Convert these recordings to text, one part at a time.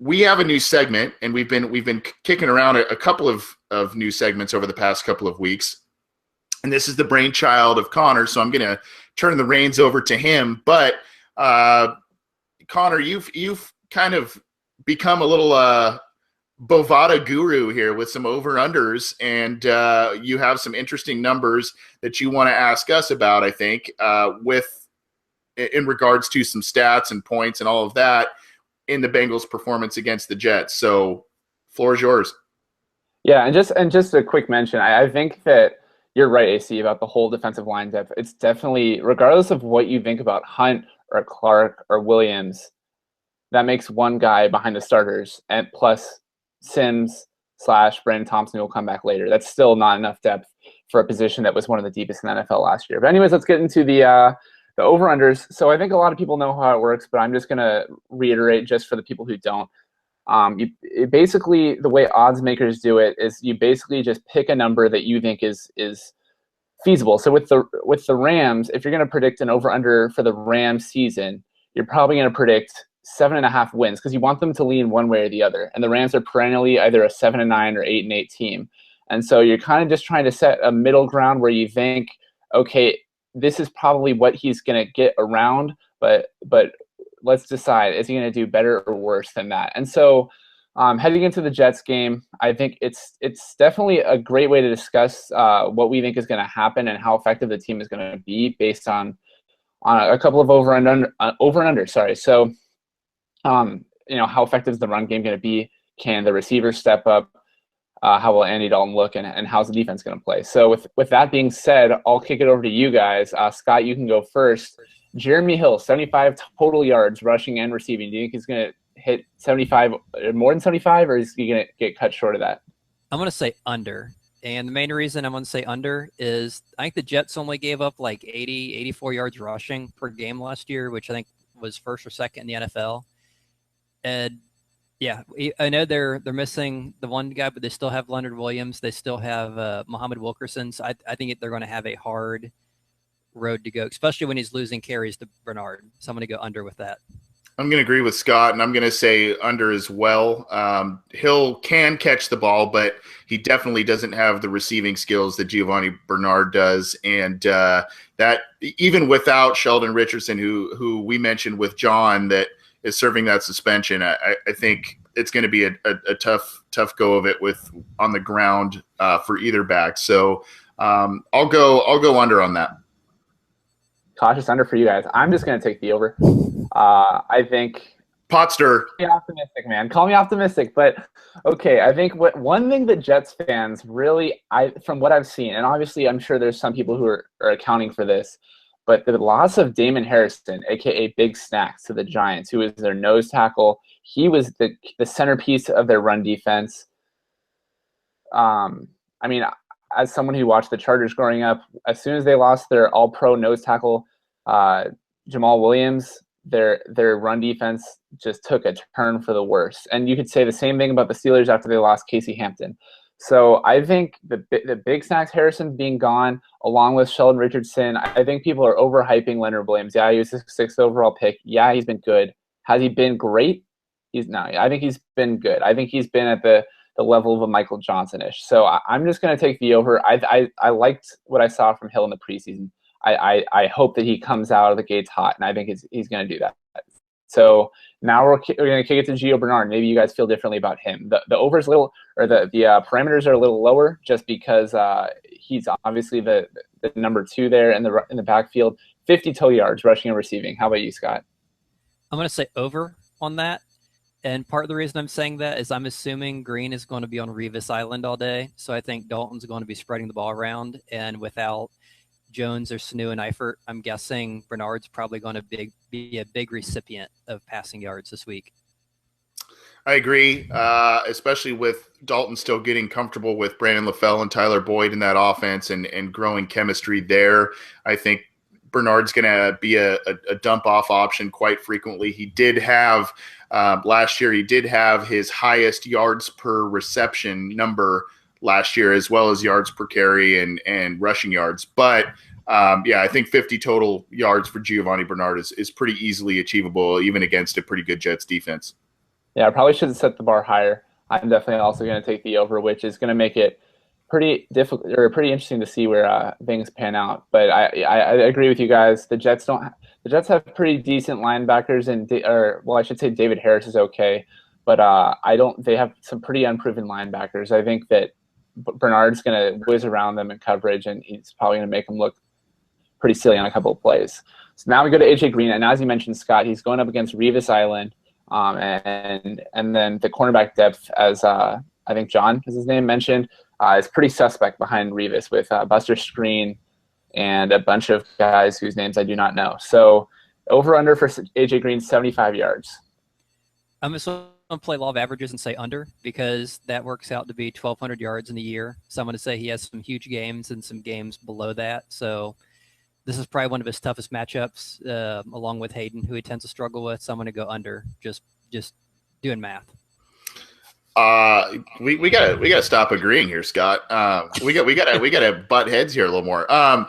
we have a new segment, and we've been kicking around a couple of new segments over the past couple of weeks. And this is the brainchild of Connor, so I'm going to turn the reins over to him. But Connor, you've kind of become a little Bovada guru here with some over-unders, and you have some interesting numbers that you want to ask us about, I think, in regards to some stats and points and all of that in the Bengals' performance against the Jets. So, floor is yours. Yeah, and just a quick mention. I think that you're right, AC, about the whole defensive line depth. It's definitely, regardless of what you think about Hunt or Clark or Williams, that makes one guy behind the starters, and plus Sims / Brandon Thompson will come back later. That's still not enough depth for a position that was one of the deepest in the NFL last year. But anyways, let's get into the over-unders. So I think a lot of people know how it works, but I'm just going to reiterate just for the people who don't. Basically, the way odds makers do it is you basically just pick a number that you think is feasible. So with the Rams, if you're going to predict an over-under for the Rams season, you're probably going to predict 7.5 wins because you want them to lean one way or the other. And the Rams are perennially either a 7-9 or 8-8 team. And so you're kind of just trying to set a middle ground where you think, okay, this is probably what he's going to get around, but let's decide, is he going to do better or worse than that? And so heading into the Jets game, I think it's definitely a great way to discuss what we think is going to happen and how effective the team is going to be based on a couple of over and under. Sorry. So, how effective is the run game going to be? Can the receivers step up? How will Andy Dalton look, and how's the defense going to play? So with that being said, I'll kick it over to you guys. Scott, you can go first. Jeremy Hill, 75 total yards, rushing and receiving. Do you think he's going to hit 75, more than 75, or is he going to get cut short of that? I'm going to say under. And the main reason I'm going to say under is I think the Jets only gave up like 80, 84 yards rushing per game last year, which I think was first or second in the NFL. And yeah, I know they're missing the one guy, but they still have Leonard Williams. They still have Muhammad Wilkerson. So I think they're going to have a hard road to go, especially when he's losing carries to Bernard. So I'm going to go under with that. I'm going to agree with Scott, and I'm going to say under as well. Hill can catch the ball, but he definitely doesn't have the receiving skills that Gio Bernard does. And that even without Sheldon Richardson, who we mentioned with John, that is serving that suspension, I think it's going to be a tough go of it with on the ground for either back. So I'll go under on that. Cautious under for you guys. I'm just going to take the over. I think Potster. Call me optimistic, man. Call me optimistic, but okay. I think one thing that Jets fans really, from what I've seen, and obviously I'm sure there's some people who are accounting for this, but the loss of Damon Harrison, aka Big Snacks, to the Giants, who was their nose tackle, he was the centerpiece of their run defense. I mean, as someone who watched the Chargers growing up, as soon as they lost their all-pro nose tackle, Jamal Williams, their run defense just took a turn for the worse. And you could say the same thing about the Steelers after they lost Casey Hampton. So I think the Big Snacks Harrison being gone, along with Sheldon Richardson, I think people are overhyping Leonard Williams. Yeah, he was the 6th overall pick. Yeah, he's been good. Has he been great? He's not. I think he's been good. I think he's been at the level of a Michael Johnson-ish. So I'm just going to take the over. I liked what I saw from Hill in the preseason. I hope that he comes out of the gates hot, and I think he's going to do that. So now we're going to kick it to Gio Bernard. Maybe you guys feel differently about him. The over's a little, or the parameters are a little lower, just because he's obviously the number 2 there in the backfield. 50 total yards, rushing and receiving. How about you, Scott? I'm going to say over on that. And part of the reason I'm saying that is I'm assuming Green is going to be on Revis Island all day. So I think Dalton's going to be spreading the ball around. And without Jones or Sanu and Eifert, I'm guessing Bernard's probably going to be a big recipient of passing yards this week. I agree, especially with Dalton still getting comfortable with Brandon LaFell and Tyler Boyd in that offense and growing chemistry there. I think Bernard's going to be a dump-off option quite frequently. He did have last year, he did have his highest yards per reception number last year, as well as yards per carry and rushing yards. But, I think 50 total yards for Giovanni Bernard is pretty easily achievable, even against a pretty good Jets defense. Yeah, I probably should have set the bar higher. I'm definitely also going to take the over, which is going to make it pretty difficult or pretty interesting to see where things pan out. But I agree with you guys. The Jets have pretty decent linebackers, or well, I should say David Harris is okay, but I don't. They have some pretty unproven linebackers. I think that Bernard's going to whiz around them in coverage, and he's probably going to make them look pretty silly on a couple of plays. So now we go to AJ Green, and as you mentioned, Scott, he's going up against Revis Island, and then the cornerback depth, as I think John is his name mentioned, is pretty suspect behind Revis with Buster Screen and a bunch of guys whose names I do not know. So over under for AJ Green, 75 yards. I'm just going to play law of averages and say under, because that works out to be 1,200 yards in a year. So I'm going to say he has some huge games and some games below that. So this is probably one of his toughest matchups, along with Hayden, who he tends to struggle with. So I'm going to go under, just doing math. We gotta stop agreeing here, Scott. We gotta butt heads here a little more. I'm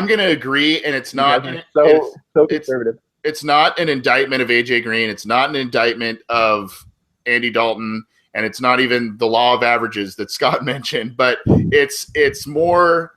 gonna agree, and it's not so conservative. It's not an indictment of AJ Green. It's not an indictment of Andy Dalton, and it's not even the law of averages that Scott mentioned. But it's more.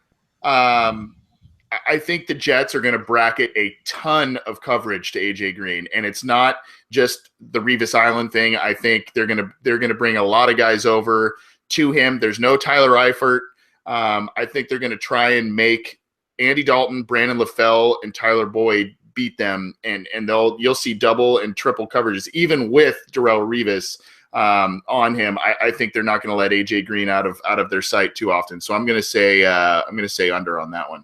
I think the Jets are going to bracket a ton of coverage to AJ Green, and it's not just the Revis Island thing. I think they're going to bring a lot of guys over to him. There's no Tyler Eifert. I think they're going to try and make Andy Dalton, Brandon LaFell, and Tyler Boyd beat them, and you'll see double and triple coverages even with Darrelle Revis on him. I think they're not going to let AJ Green out of their sight too often. So I'm going to say under on that one.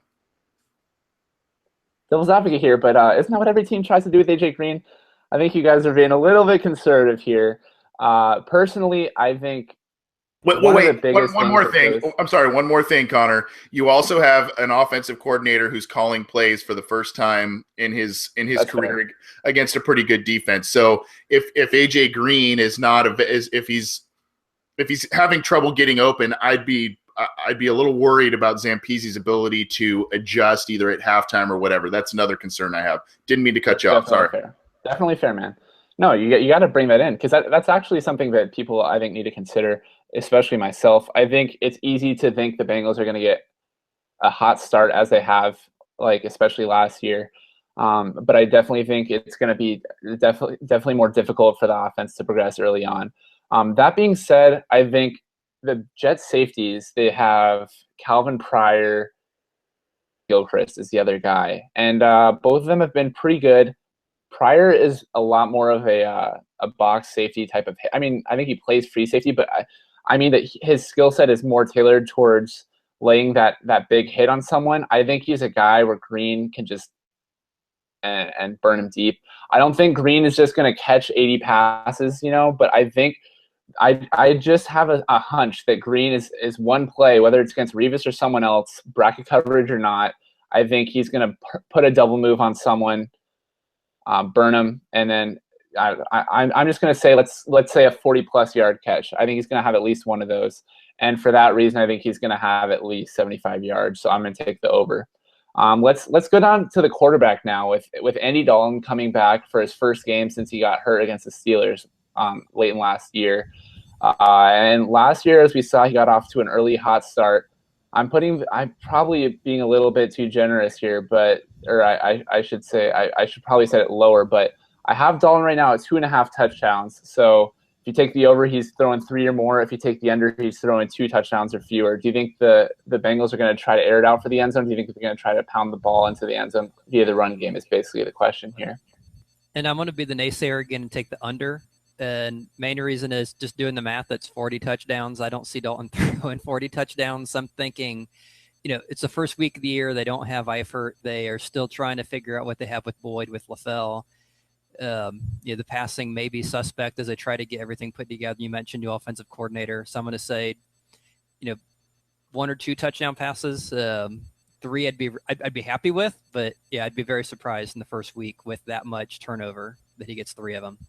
Devil's advocate here, but isn't that what every team tries to do with AJ Green? I think you guys are being a little bit conservative here. Personally, I think. One more thing. I'm sorry, one more thing, Connor. You also have an offensive coordinator who's calling plays for the first time in his career against a pretty good defense. So if AJ Green is not if he's having trouble getting open, I'd be a little worried about Zampese's ability to adjust either at halftime or whatever. That's another concern I have. Didn't mean to cut you off. Sorry. Fair. Definitely fair, man. No, you got to bring that in, because that's actually something that people, I think, need to consider, especially myself. I think it's easy to think the Bengals are going to get a hot start as they have, like especially last year. But I definitely think it's going to be definitely more difficult for the offense to progress early on. That being said, I think the Jets safeties, they have Calvin Pryor, Gilchrist is the other guy, and both of them have been pretty good. Pryor is a lot more of a box safety type of. I mean, I think he plays free safety, but I mean that his skill set is more tailored towards laying that big hit on someone. I think he's a guy where Green can just and burn him deep. I don't think Green is just going to catch 80 passes, but I think I just have a hunch that Green is one play, whether it's against Revis or someone else, bracket coverage or not. I think he's going to put a double move on someone, burn him, and then I'm just going to say let's say a 40-plus yard catch. I think he's going to have at least one of those, and for that reason, I think he's going to have at least 75 yards. So I'm going to take the over. Let's go down to the quarterback now with Andy Dalton coming back for his first game since he got hurt against the Steelers late in last year. And last year, as we saw, he got off to an early hot start. I'm probably being a little bit too generous here, I should probably set it lower, but I have Dalton right now at 2.5 touchdowns. So if you take the over, he's throwing 3 or more. If you take the under, he's throwing 2 touchdowns or fewer. Do you think the Bengals are going to try to air it out for the end zone? Do you think they're going to try to pound the ball into the end zone via the run game is basically the question here. And I'm going to be the naysayer again and take the under. And main reason is just doing the math. That's 40 touchdowns. I don't see Dalton throwing 40 touchdowns. I'm thinking, it's the first week of the year. They don't have Eifert. They are still trying to figure out what they have with Boyd, with LaFell. The passing may be suspect as they try to get everything put together. You mentioned new offensive coordinator. So I'm going to say, 1 or 2 touchdown passes. 3 I'd be happy with, but yeah, I'd be very surprised in the first week with that much turnover that he gets 3 of them.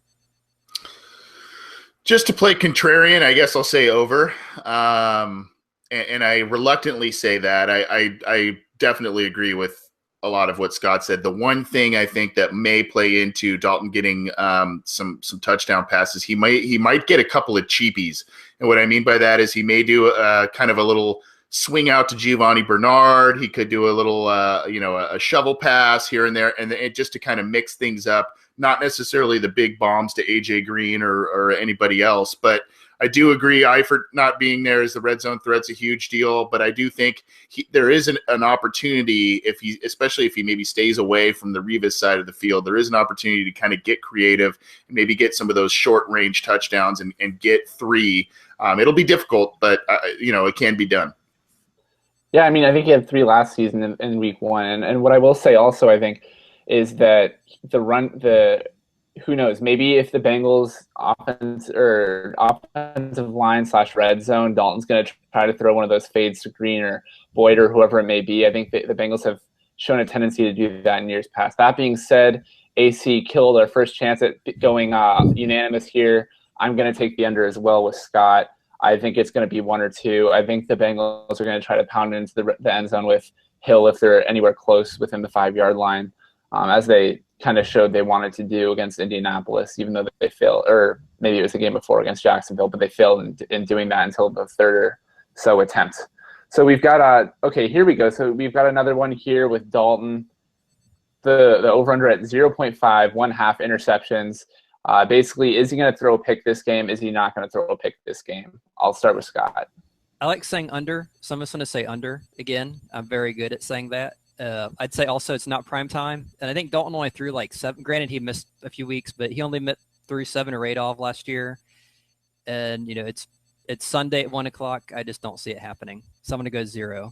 Just to play contrarian, I guess I'll say over. And I reluctantly say that. I definitely agree with a lot of what Scott said. The one thing I think that may play into Dalton getting some touchdown passes, he might get a couple of cheapies. And what I mean by that is he may do kind of a little swing out to Gio Bernard. He could do a little, a shovel pass here and there, and just to kind of mix things up. Not necessarily the big bombs to AJ Green or anybody else, but I do agree. Eifert not being there as the red zone threat's a huge deal, but I do think there is an opportunity especially if he maybe stays away from the Revis side of the field, there is an opportunity to kind of get creative and maybe get some of those short range touchdowns and get 3. It'll be difficult, but it can be done. Yeah, I mean, I think he had 3 last season in week 1, and what I will say also, I think, is that who knows, maybe if the Bengals offensive line / red zone, Dalton's going to try to throw one of those fades to Green or Boyd or whoever it may be. I think the Bengals have shown a tendency to do that in years past. That being said, AC killed our first chance at going unanimous here. I'm going to take the under as well with Scott. I think it's going to be 1 or 2. I think the Bengals are going to try to pound into the end zone with Hill if they're anywhere close within the 5-yard line, as they kind of showed they wanted to do against Indianapolis, even though they failed, or maybe it was the game before against Jacksonville, but they failed in doing that until the 3rd or so attempt. So we've got okay, here we go. So we've got another one here with Dalton. The over-under at 0.5, 1/2 interceptions. Basically, is he going to throw a pick this game? Is he not going to throw a pick this game? I'll start with Scott. I like saying under, so I'm just going to say under again. I'm very good at saying that. I'd say also it's not prime time, and I think Dalton only threw like 7. Granted, he missed a few weeks, but he only threw 7 or 8 off last year. And it's Sunday at 1 o'clock. I just don't see it happening. So I'm going to go 0.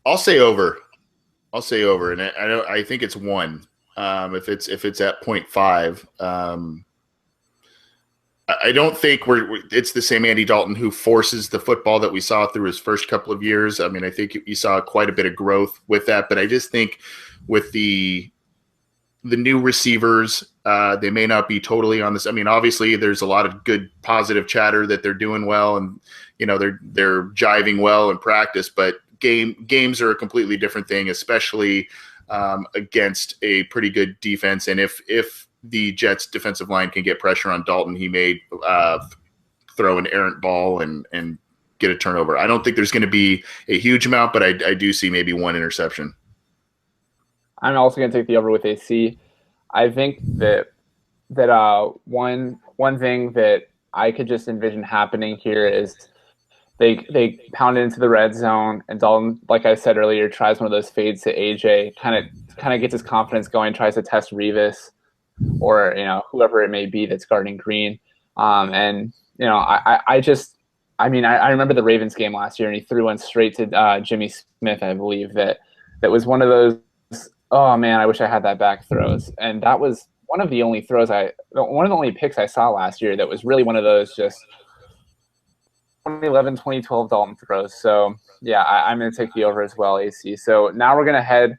I'll say over. And I think it's 1. If it's at 0.5. I don't think it's the same Andy Dalton who forces the football that we saw through his first couple of years. I mean, I think you saw quite a bit of growth with that, but I just think with the new receivers, they may not be totally on this. I mean, obviously there's a lot of good positive chatter that they're doing well and they're jiving well in practice, but games are a completely different thing, especially against a pretty good defense. And if the Jets defensive line can get pressure on Dalton, he may throw an errant ball and get a turnover. I don't think there's going to be a huge amount, but I do see maybe 1 interception. I'm also going to take the over with AC. I think that one thing that I could just envision happening here is they pound it into the red zone, and Dalton, like I said earlier, tries one of those fades to AJ, kind of gets his confidence going, tries to test Revis or whoever it may be that's guarding Green. I remember the Ravens game last year, and he threw one straight to Jimmy Smith, I believe, that was one of those, oh man, I wish I had that back throws. And that was one of the only picks I saw last year that was really one of those just 2011, 2012 Dalton throws. So yeah, I'm going to take the over as well, AC. So now we're going to head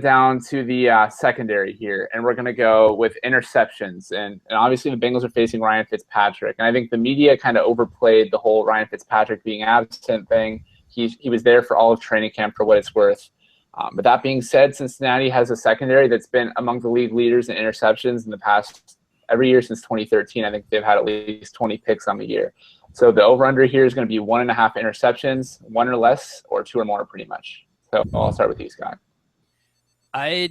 down to the secondary here, and we're going to go with interceptions. And obviously the Bengals are facing Ryan Fitzpatrick. And I think the media kind of overplayed the whole Ryan Fitzpatrick being absent thing. He was there for all of training camp for what it's worth. But that being said, Cincinnati has a secondary that's been among the league leaders in interceptions in the past every year since 2013. I think they've had at least 20 picks on the year. So the over-under here is going to be 1.5 interceptions, 1 or less, or 2 or more pretty much. So I'll start with you, Scott. I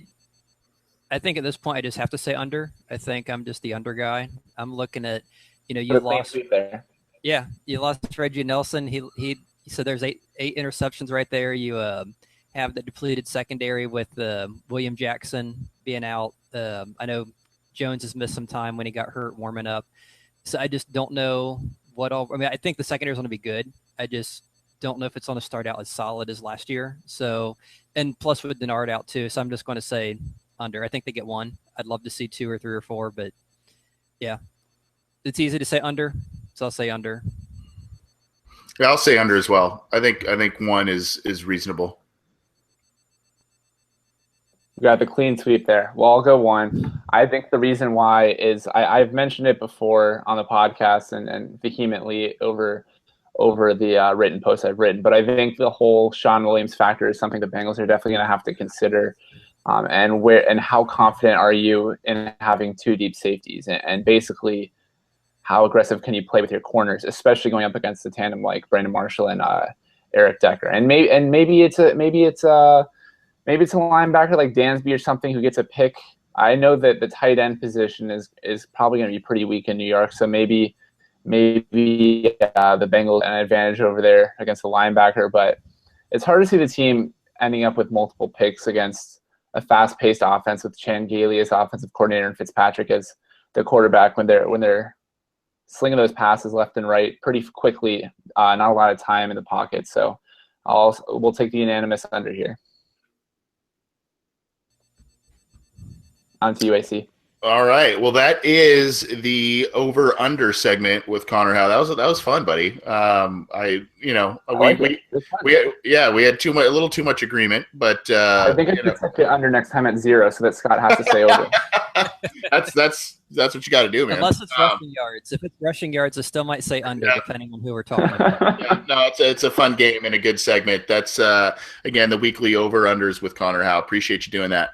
think at this point I just have to say under. I think I'm just the under guy. I'm looking at, you lost there. Yeah, you lost Reggie Nelson. He so there's eight interceptions right there. You have the depleted secondary with William Jackson being out. I know Jones has missed some time when he got hurt warming up. So I just don't know I think the secondary is going to be good. I just don't know if it's going to start out as solid as last year. So, and plus with Bernard out too. So I'm just going to say under. I think they get 1. I'd love to see 2 or 3 or 4, but yeah, it's easy to say under. So I'll say under. Yeah, I'll say under as well. I think 1 is reasonable. We got the clean sweep there. Well, I'll go one. I think the reason why is I've mentioned it before on the podcast and vehemently over the written posts I've written, but I think the whole Sean Williams factor is something the Bengals are definitely going to have to consider. And how confident are you in having two deep safeties, and basically how aggressive can you play with your corners, especially going up against the tandem like Brandon Marshall and Eric Decker, and maybe it's a linebacker like Dansby or something who gets a pick. I know that the tight end position is probably going to be pretty weak in New York, so maybe the Bengals have an advantage over there against the linebacker, but it's hard to see the team ending up with multiple picks against a fast-paced offense with Chan Gailey as offensive coordinator and Fitzpatrick as the quarterback when they're slinging those passes left and right pretty quickly. Not a lot of time in the pocket, so we'll take the unanimous under here. On to UAC. All right. Well, that is the over/under segment with Connor Howe. That was fun, buddy. We had a little too much agreement, but I think I should set the under next time at 0, so that Scott has to say over. That's what you got to do, man. Unless it's rushing yards. If it's rushing yards, I still might say under, depending on who we're talking about. It's a fun game and a good segment. That's again the weekly over/unders with Connor Howe. Appreciate you doing that.